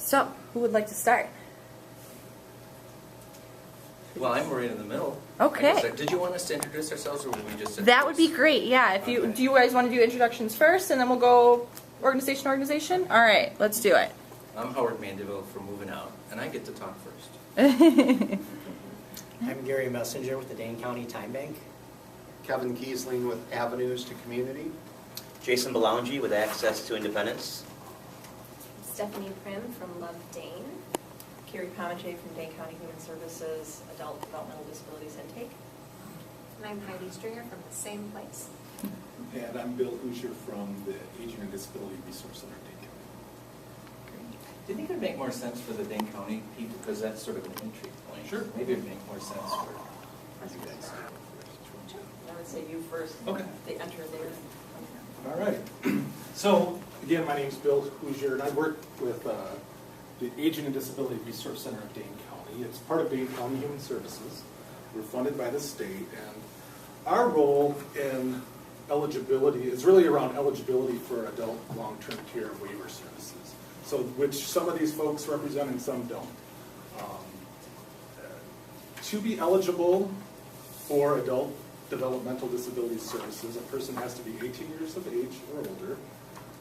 So, who would like to start? Well, I'm right in the middle. Okay. Did you want us to introduce ourselves, or would we just? That would be great. Yeah. If you do, you guys want to do introductions first, and then we'll go organization to organization. All right, let's do it. I'm Howard Mandeville from Moving Out, and I get to talk first. I'm Gary Messenger with the Dane County Time Bank. Kevin Kiesling with Avenues to Community. Jason Belaungy with Access to Independence. Stephanie Prim from Love Dane. Carrie Pomachay from Dane County Human Services, Adult Developmental Disabilities Intake. And I'm Heidi Stringer from the same place. And I'm Bill Hoosier from the Aging and Disability Resource Center, Dane County. Do you think it would make more sense for the Dane County people, because that's sort of an entry point? Sure. Maybe it would make more sense for you guys. I would say you first. Okay. They enter there. All right. So, again, my name's Bill Hoosier, and I work with the Aging and Disability Resource Center of Dane County. It's part of Dane County Human Services. We're funded by the state, and our role in eligibility is really around eligibility for adult long-term care waiver services, so which some of these folks represent and some don't. To be eligible for adult developmental disability services, a person has to be 18 years of age or older,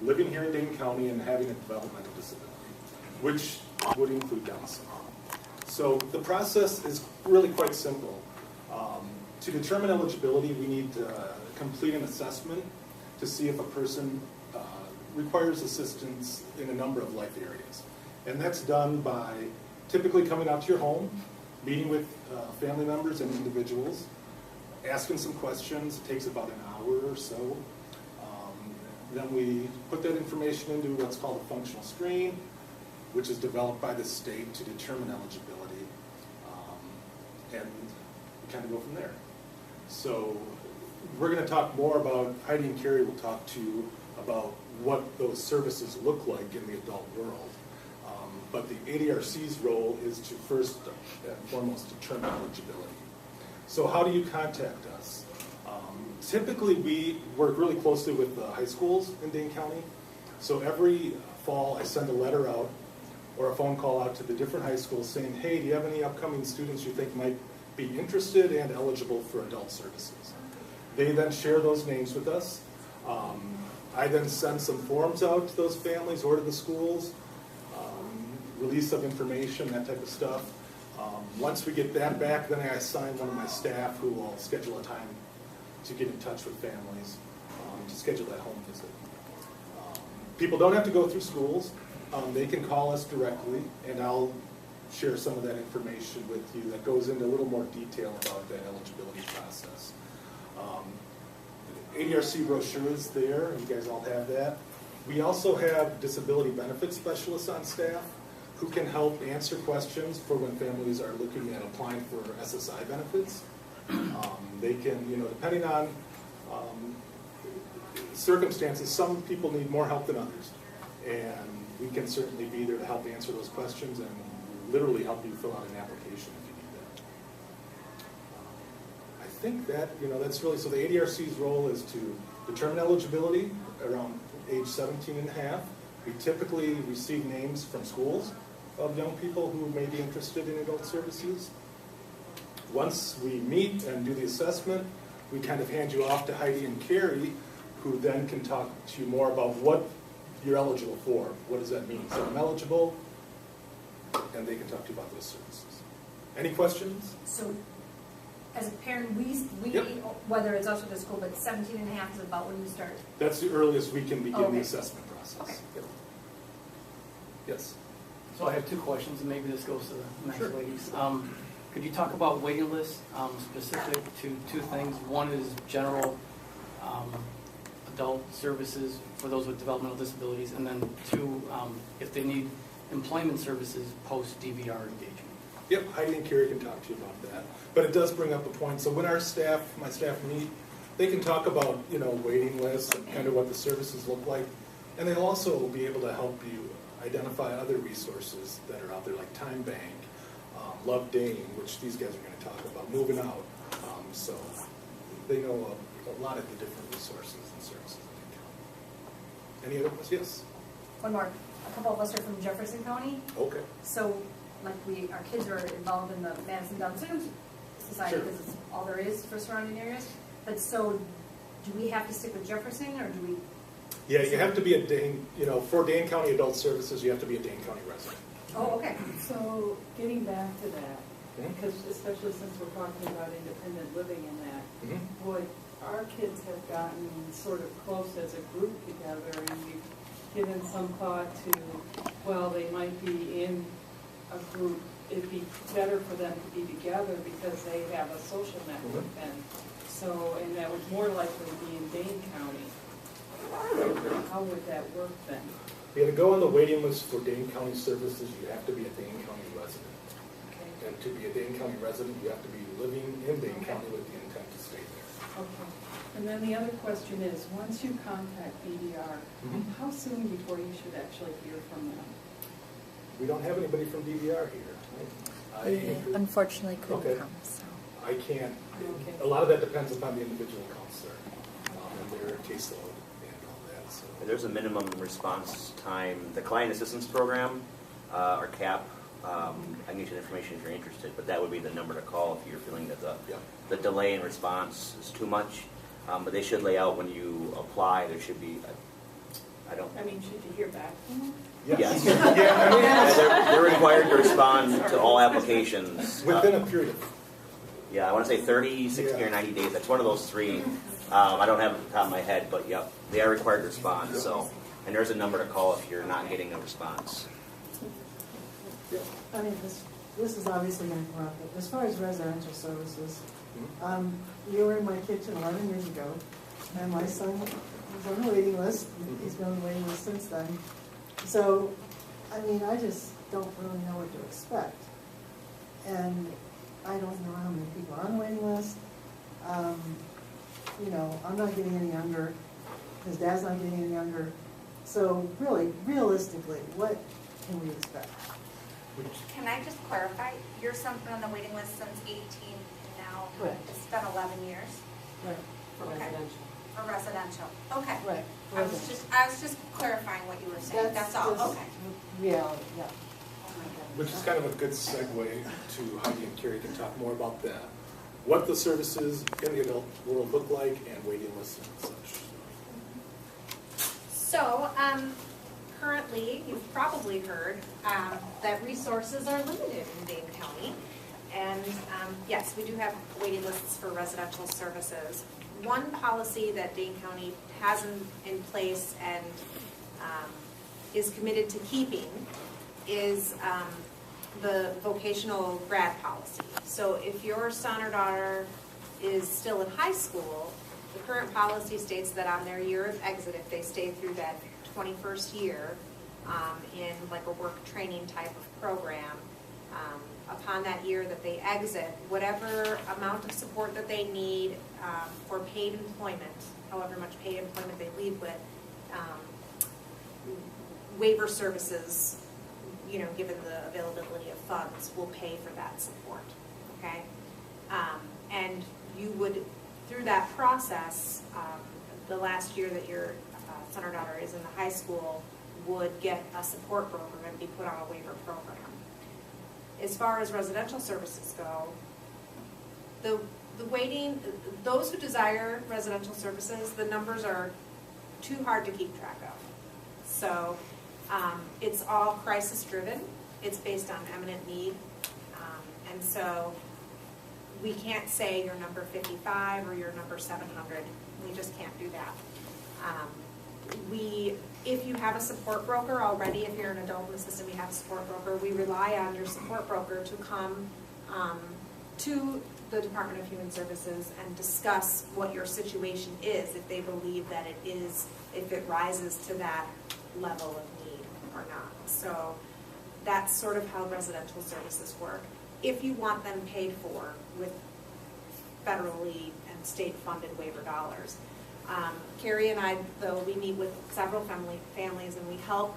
living here in Dane County and having a developmental disability, which would include Down syndrome. So the process is really quite simple. To determine eligibility, we need to complete an assessment to see if a person requires assistance in a number of life areas. And that's done by typically coming out to your home, meeting with family members and individuals, asking some questions. It takes about an hour or so. Then we put that information into what's called a functional screen, which is developed by the state to determine eligibility, and we kind of go from there. So we're going to talk more about, Heidi and Carrie will talk to you about what those services look like in the adult world. But the ADRC's role is to first and foremost determine eligibility. So how do you contact us? Typically we work really closely with the high schools in Dane County. So every fall I send a letter out or a phone call out to the different high schools saying, hey, do you have any upcoming students you think might be interested and eligible for adult services? They then share those names with us. I then send some forms out to those families or to the schools, release of information, that type of stuff. Once we get that back, then I assign one of my staff who will schedule a time to get in touch with families, to schedule that home visit. People don't have to go through schools. They can call us directly, and I'll share some of that information with you that goes into a little more detail about that eligibility process. ADRC brochure is there, and you guys all have that. We also have disability benefit specialists on staff who can help answer questions for when families are looking at applying for SSI benefits. They can, depending on circumstances, some people need more help than others. And we can certainly be there to help answer those questions and literally help you fill out an application if you need that. I think that, that's really, so the ADRC's role is to determine eligibility around age 17 and a half. We typically receive names from schools of young people who may be interested in adult services. Once we meet and do the assessment, we kind of hand you off to Heidi and Carrie, who then can talk to you more about what you're eligible for. What does that mean? So I'm eligible, and they can talk to you about those services. Any questions? So, as a parent, we Yep. whether it's us or the school, but 17 and a half is about when you start. That's the earliest we can begin Okay. the assessment process. Okay. Yep. Yes. So I have two questions, and maybe this goes to the next Sure. ladies. Could you talk about waiting lists specific to two things? One is general adult services for those with developmental disabilities, and then two, if they need employment services post-DVR engagement. Yep, Heidi and Carrie can talk to you about that. But it does bring up a point. So when my staff meet, they can talk about, waiting lists and kind of what the services look like. And they'll also be able to help you identify other resources that are out there, like Time Bank, Love Dane, which these guys are going to talk about, Moving Out. So they know a lot of the different resources and services in the county. Any other questions? Yes? One more. a couple of us are from Jefferson County, Okay. so like our kids are involved in the Madison Down Syndrome Society Sure. because it's all there is for surrounding areas. But so, do we have to stick with Jefferson or do we? Yeah, you have to be a Dane, for Dane County Adult Services, you have to be a Dane County resident. Oh, okay. So getting back to that, Mhm. because especially since we're talking about independent living and that, Mhm. boy, our kids have gotten sort of close as a group together, and we've given some thought to, well, they might be in a group, it'd be better for them to be together because they have a social network then. So, and that would more likely be in Dane County. How would that work then? Yeah, to go on the waiting list for Dane County services, you have to be a Dane County resident. Okay. And to be a Dane County resident, you have to be living in Dane Okay. County with the intent to stay there. Okay. And then the other question is, once you contact DDR, Mhm. how soon before you should actually hear from them? We don't have anybody from DVR here. Unfortunately, couldn't Okay. come. So. I can't, Okay. a lot of that depends upon the individual counselor and their caseload and all that, so. There's a minimum response time. The Client Assistance Program, or CAP, I can get you the information if you're interested, but that would be the number to call if you're feeling that Yeah. the delay in response is too much. But they should lay out when you apply, there should be, I don't, I mean, should you hear back from them? yes. Yeah, They're required to respond to all applications. within a period of, Yeah, I want to say 30, 60, or 90 days. That's one of those three. I don't have it off the top of my head, but yep, they are required to respond. So, and there's a number to call if you're not getting a response. I mean, this is obviously going to come up, but as far as residential services, you were in my kitchen 11 years ago, and my son was on the waiting list. He's been on the waiting list since then. So, I mean, I just don't really know what to expect. And I don't know how many people are on the waiting list. I'm not getting any younger. His dad's not getting any younger. So really, realistically, what can we expect? Can I just clarify, your son's been on the waiting list since 18, and now Correct. it's been 11 years Right. For Okay. residential. for residential? Okay. Right. I was just clarifying what you were saying, that's all, just okay. reality, yeah. which is kind of a good segue to Heidi and Carrie can talk more about that. What the services in the adult world look like and waiting lists and such. So, currently, you've probably heard that resources are limited in Dane County. And yes, we do have waiting lists for residential services. One policy that Dane County has in place and is committed to keeping is the vocational grad policy. So if your son or daughter is still in high school, the current policy states that on their year of exit, if they stay through that 21st year in like a work training type of program, upon that year that they exit, whatever amount of support that they need for paid employment, however much paid employment they leave with, waiver services, given the availability of funds, will pay for that support, okay? And you would, through that process, the last year that your son or daughter is in the high school, would get a support program and be put on a waiver program. As far as residential services go, the waiting, those who desire residential services, the numbers are too hard to keep track of. So it's all crisis driven. It's based on eminent need. And so we can't say you're number 55 or you're number 700. We just can't do that. If you have a support broker already, if you're an adult in the system, you have a support broker, we rely on your support broker to come to the Department of Human Services and discuss what your situation is, if they believe that it is, if it rises to that level of need or not. So that's sort of how residential services work. If you want them paid for with federally and state funded waiver dollars. Carrie and I, though, we meet with several families and we help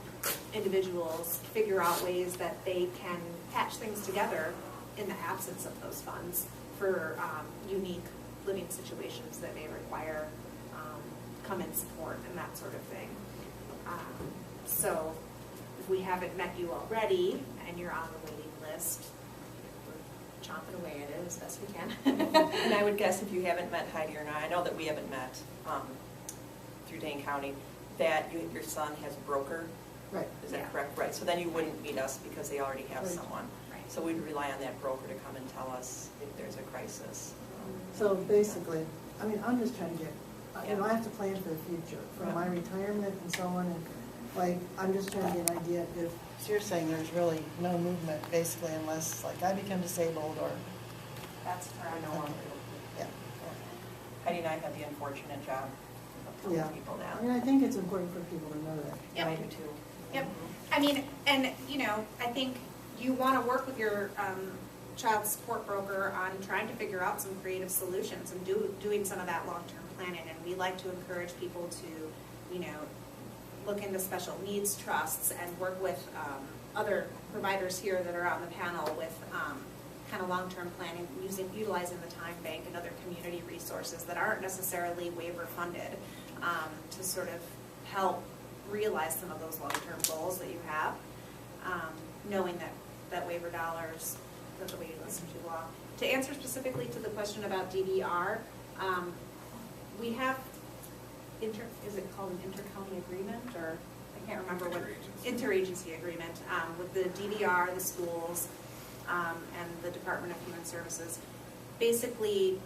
individuals figure out ways that they can patch things together in the absence of those funds for unique living situations that may require come-in support and that sort of thing. So if we haven't met you already and you're on the waiting list, we're chomping away at it as best we can. And I would guess if you haven't met Heidi or I know that we haven't met through Dane County, that your son has a broker. Right. Is that correct? Right. So then you wouldn't meet us because they already have Right. someone. Right. So we'd rely on that broker to come and tell us if there's a crisis. So basically, I mean, I'm just trying to get, you know, I have to plan for the future, for my retirement and so on, and like, I'm just trying to get an idea if, so you're saying there's really no movement, basically, unless, like, I become disabled or, That's We're no longer. yeah. Heidi and I have the unfortunate job of Yeah. telling people I that. mean, I think it's important for people to know that. Yep. I do too. Yep. I mean, and, you know, I think you want to work with your child support broker on trying to figure out some creative solutions and doing some of that long-term planning. And we like to encourage people to, you know, look into special needs trusts and work with other providers here that are on the panel with kind of long-term planning, utilizing the time bank and other community resources that aren't necessarily waiver funded to sort of help realize some of those long-term goals that you have, knowing that waiver dollars, that the waiting list is too long. To answer specifically to the question about DVR, we have, is it called an inter-county agreement, or I can't remember what, interagency agreement with the DVR, the schools, and the Department of Human Services. Basically,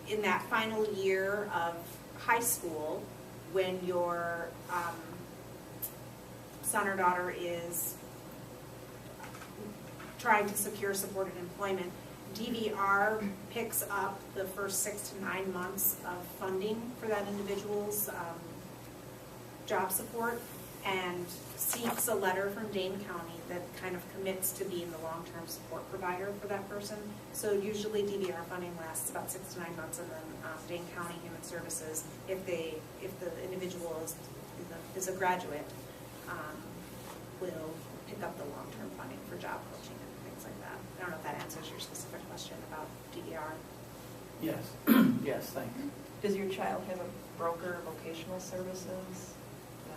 in that final year of high school, when your son or daughter is trying to secure supported employment, DVR picks up the first 6 to 9 months of funding for that individual's job support and seeks a letter from Dane County that kind of commits to being the long-term support provider for that person. So usually DVR funding lasts about 6 to 9 months, and then Dane County Human Services, if the individual is a graduate, will pick up the long-term funding for job coaching and things like that. I don't know if that answers your specific question about DVR. Yes, yes, thanks. Does your child have a broker, vocational services?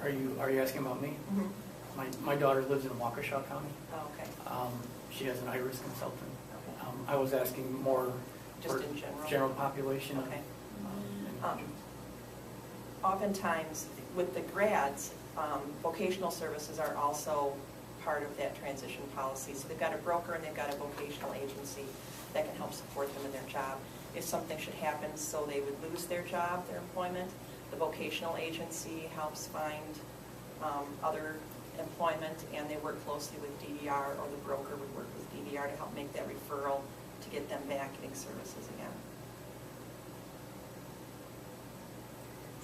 Are you asking about me? Mm-hmm. My daughter lives in Waukesha County. Oh, okay. She has an IRIS consultant. Okay. I was asking more Just for in general? general population. Okay. and- Oftentimes, with the grads, vocational services are also part of that transition policy. So they've got a broker and they've got a vocational agency that can help support them in their job. If something should happen so they would lose their job, their employment, the vocational agency helps find other employment, and they work closely with DVR, or the broker would work with DVR to help make that referral to get them back getting services again.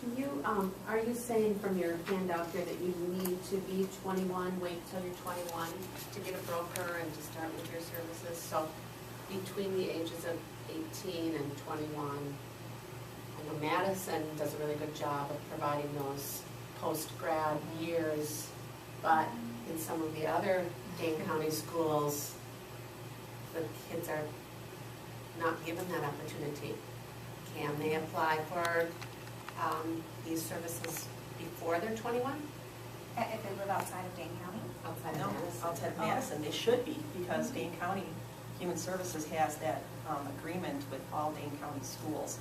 Do you, are you saying from your handout here that you need to be 21, wait till you're 21 to get a broker and to start with your services? So between the ages of 18 and 21, I know Madison does a really good job of providing those post-grad years, but in some of the other Dane County schools, the kids are not given that opportunity. Can they apply for these services before they're 21? If they live outside of Dane County? Outside No, of Madison? outside of Madison, they should be, because Dane County Human Services has that agreement with all Dane County schools.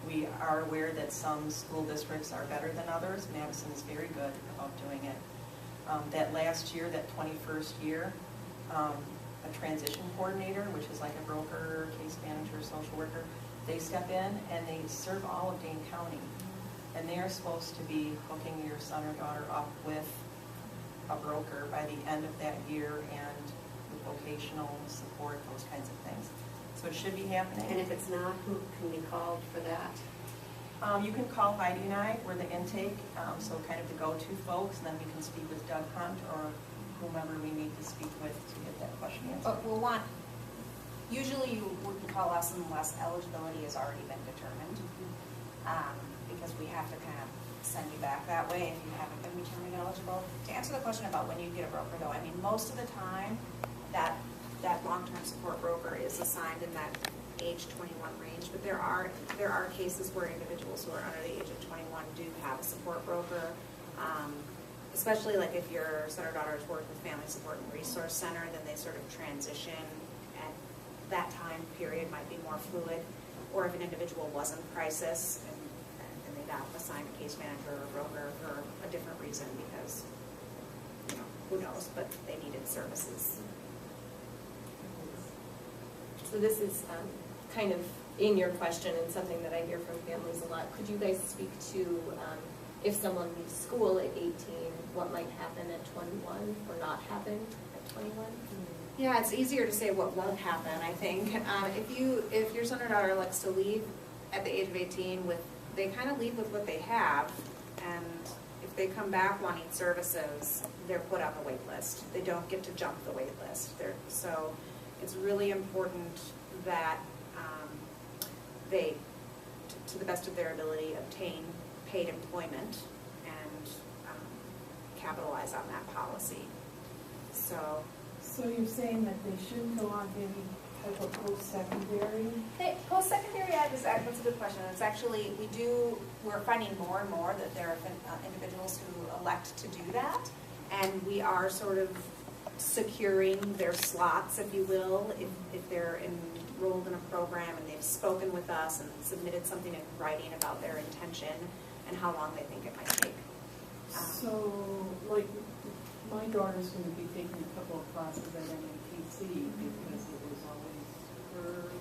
We are aware that some school districts are better than others. Madison is very good about doing it. That last year, that 21st year, a transition coordinator, which is like a broker, case manager, social worker, they step in and they serve all of Dane County. And they are supposed to be hooking your son or daughter up with a broker by the end of that year, and with vocational support, those kinds of things. So it should be happening. And if it's not, who can be called for that? You can call Heidi and I. We're the intake, so kind of the go-to folks, and then we can speak with Doug Hunt or whomever we need to speak with to get that question answered. But usually you wouldn't call us unless eligibility has already been determined, because we have to kind of send you back that way if you haven't been determined eligible. To answer the question about when you get a broker though, I mean, most of the time that long-term support broker is assigned in that age 21 range, but there are cases where individuals who are under the age of 21 do have a support broker. especially like if your son or daughter's worked with Family Support and Resource Center, then they sort of transition, and that time period might be more fluid. Or if an individual was in crisis and they got assigned a case manager or a broker for a different reason because, you know, who knows, but they needed services. So this is kind of in your question and something that I hear from families a lot. Could you guys speak to if someone leaves school at 18, what might happen at 21 or not happen at 21? Yeah, it's easier to say what won't happen, I think. If your son or daughter elects to leave at the age of 18, they kind of leave with what they have, and if they come back wanting services, they're put on the wait list. They don't get to jump the wait list. So it's really important that they, to the best of their ability, obtain paid employment and capitalize on that policy. So you're saying that they shouldn't go on to any type of post-secondary? Post-secondary ed that's a good question. It's actually, we're finding more and more that there are individuals who elect to do that, and we are sort of securing their slots, if you will, if they're enrolled in a program and they've spoken with us and submitted something in writing about their intention and how long they think it might take. So, like, my daughter's going to be taking a couple of classes at MATC because it was always her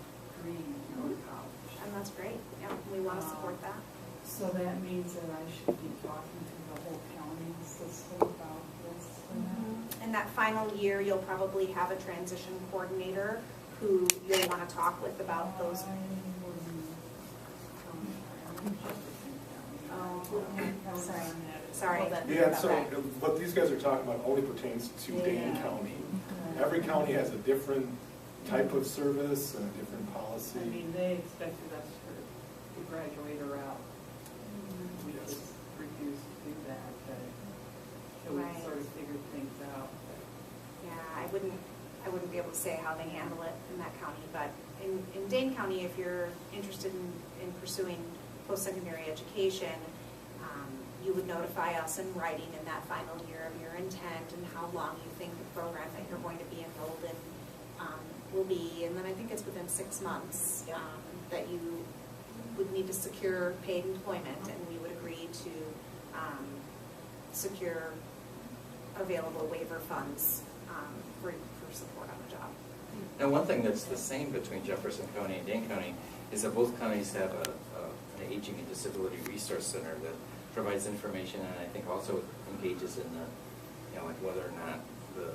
dream to go to college. And that's great. Yeah, we want to support that. So that means that I should be talking to the whole county system about this and that. In that final year, you'll probably have a transition coordinator who you'll want to talk with about those. Sorry. Yeah, so what these guys are talking about only pertains to Dane County. Every county has a different type of service and a different policy. I mean, they expected us to graduate her out. We just refused to do that, but so we sort of figured things out. Yeah, I wouldn't be able to say how they handle it in that county, but in Dane County, if you're interested in pursuing post-secondary education, you would notify us in writing in that final year of your intent and how long you think the program that you're going to be enrolled in will be. And then I think it's within 6 months that you would need to secure paid employment, and we would agree to secure available waiver funds for support on the job. Now, one thing that's the same between Jefferson County and Dane County is that both counties have an aging and disability resource center that provides information, and I think also engages in the, like whether or not the